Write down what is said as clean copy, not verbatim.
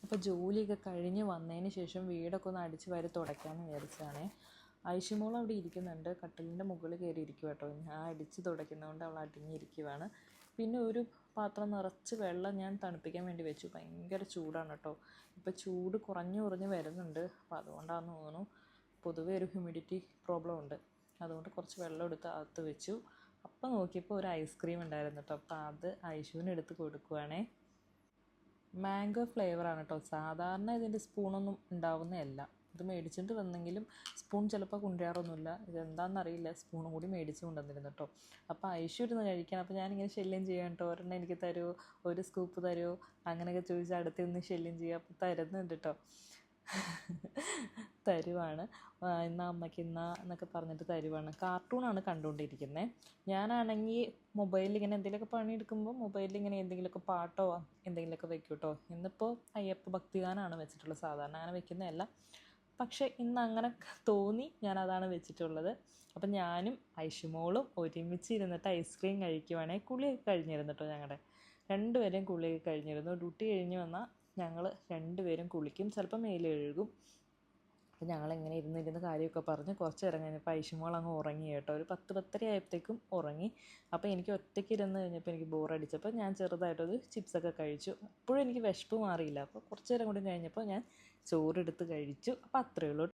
അപ്പോൾ ജോലിയൊക്കെ കഴിഞ്ഞ് വന്നതിന് ശേഷം വീടൊക്കെ ഒന്ന് അടിച്ച് വാരി തുടയ്ക്കാമെന്ന് വിചാരിച്ചതാണേ. ഐഷുമോൾ അവിടെ ഇരിക്കുന്നുണ്ട്, കട്ടിലിൻ്റെ മുകളിൽ കയറി ഇരിക്കുക കേട്ടോ. ഞാൻ അടിച്ച് തുടയ്ക്കുന്നതുകൊണ്ട് അവൾ അടങ്ങിയിരിക്കുവാണ്. പിന്നെ ഒരു പാത്രം നിറച്ച് വെള്ളം ഞാൻ തണുപ്പിക്കാൻ വേണ്ടി വെച്ചു. ഭയങ്കര ചൂടാണ് കേട്ടോ. ഇപ്പോൾ ചൂട് കുറഞ്ഞ് വരുന്നുണ്ട്. അപ്പോൾ അതുകൊണ്ടാണെന്ന് തോന്നുന്നു, പൊതുവേ ഒരു ഹ്യൂമിഡിറ്റി പ്രോബ്ലം ഉണ്ട്. അതുകൊണ്ട് കുറച്ച് വെള്ളം എടുത്ത് അകത്ത് വെച്ചു. അപ്പം നോക്കിയപ്പോൾ ഒരു ഐസ്ക്രീം ഉണ്ടായിരുന്നു കേട്ടോ. അപ്പോൾ അത് ഐഷുവിന് എടുത്ത് കൊടുക്കുവാണേ. മാംഗോ ഫ്ലേവറാണ് കേട്ടോ. സാധാരണ ഇതിൻ്റെ സ്പൂണൊന്നും ഉണ്ടാവുന്നതല്ല. ഇത് മേടിച്ചിട്ട് വന്നെങ്കിലും സ്പൂൺ ചിലപ്പോൾ കൊണ്ടുവരാറൊന്നുമില്ല. ഇതെന്താണെന്നറിയില്ല, സ്പൂണും കൂടി മേടിച്ച് കൊണ്ടുവന്നിരുന്നു കേട്ടോ. അപ്പോൾ ഐഷു ഇരുന്ന് കഴിക്കാൻ. അപ്പോൾ ഞാനിങ്ങനെ ശല്യം ചെയ്യാൻ കേട്ടോ, ഒരെണ്ണം എനിക്ക് തരുമോ, ഒരു സ്കൂപ്പ് തരുമോ അങ്ങനെയൊക്കെ ചോദിച്ച് അടുത്തിരുന്ന് ശല്യം ചെയ്യുക. അപ്പോൾ തരുന്നുണ്ട് കേട്ടോ, തരുവാണ്. ഇന്നാ അമ്മയ്ക്ക് ഇന്നാ എന്നൊക്കെ പറഞ്ഞിട്ട് തരുവാണ്. കാർട്ടൂണാണ് കണ്ടുകൊണ്ടിരിക്കുന്നത്. ഞാനാണെങ്കിൽ മൊബൈലിൽ ഇങ്ങനെ എന്തെങ്കിലുമൊക്കെ പണിയെടുക്കുമ്പോൾ മൊബൈലിൽ ഇങ്ങനെ എന്തെങ്കിലുമൊക്കെ പാട്ടോ എന്തെങ്കിലുമൊക്കെ വെക്കും കേട്ടോ. ഇന്നിപ്പോൾ അയ്യപ്പ ഭക്തിഗാനമാണ് വെച്ചിട്ടുള്ളത്. സാധാരണ അങ്ങനെ വെക്കുന്നതല്ല, പക്ഷേ ഇന്ന് അങ്ങനെ തോന്നി, ഞാനതാണ് വെച്ചിട്ടുള്ളത്. അപ്പം ഞാനും ഐഷുമോളും ഒരുമിച്ച് ഇരുന്നിട്ട് ഐസ്ക്രീം കഴിക്കുവാണെങ്കിൽ കുളിയൊക്കെ കഴിഞ്ഞിരുന്നു കേട്ടോ. ഞങ്ങളുടെ രണ്ടുപേരെയും കുളിയൊക്കെ കഴിഞ്ഞിരുന്നു. ഡ്യൂട്ടി കഴിഞ്ഞ് വന്നാൽ ഞങ്ങൾ രണ്ടുപേരും കുളിക്കും, ചിലപ്പോൾ മേല് കഴുകും. അപ്പോൾ ഞങ്ങളിങ്ങനെ ഇരുന്ന് കാര്യമൊക്കെ പറഞ്ഞ് കുറച്ച് നേരം കഴിഞ്ഞപ്പോൾ ഐഷുമോൾ അങ്ങ് ഉറങ്ങി കേട്ടോ. ഒരു 10-10:30 ആയപ്പോഴത്തേക്കും ഉറങ്ങി. അപ്പോൾ എനിക്ക് ഒറ്റയ്ക്ക് ഇരുന്ന് കഴിഞ്ഞപ്പോൾ എനിക്ക് ബോറടിച്ചപ്പോൾ ഞാൻ ചെറുതായിട്ടൊരു ചിപ്സൊക്കെ കഴിച്ചു. അപ്പോഴും എനിക്ക് വിശപ്പ് മാറിയില്ല. അപ്പോൾ കുറച്ച് നേരം കൂടി കഴിഞ്ഞപ്പോൾ ഞാൻ ചോറെടുത്ത് കഴിച്ചു. അപ്പോൾ അത്രയേ ഉള്ളൂ.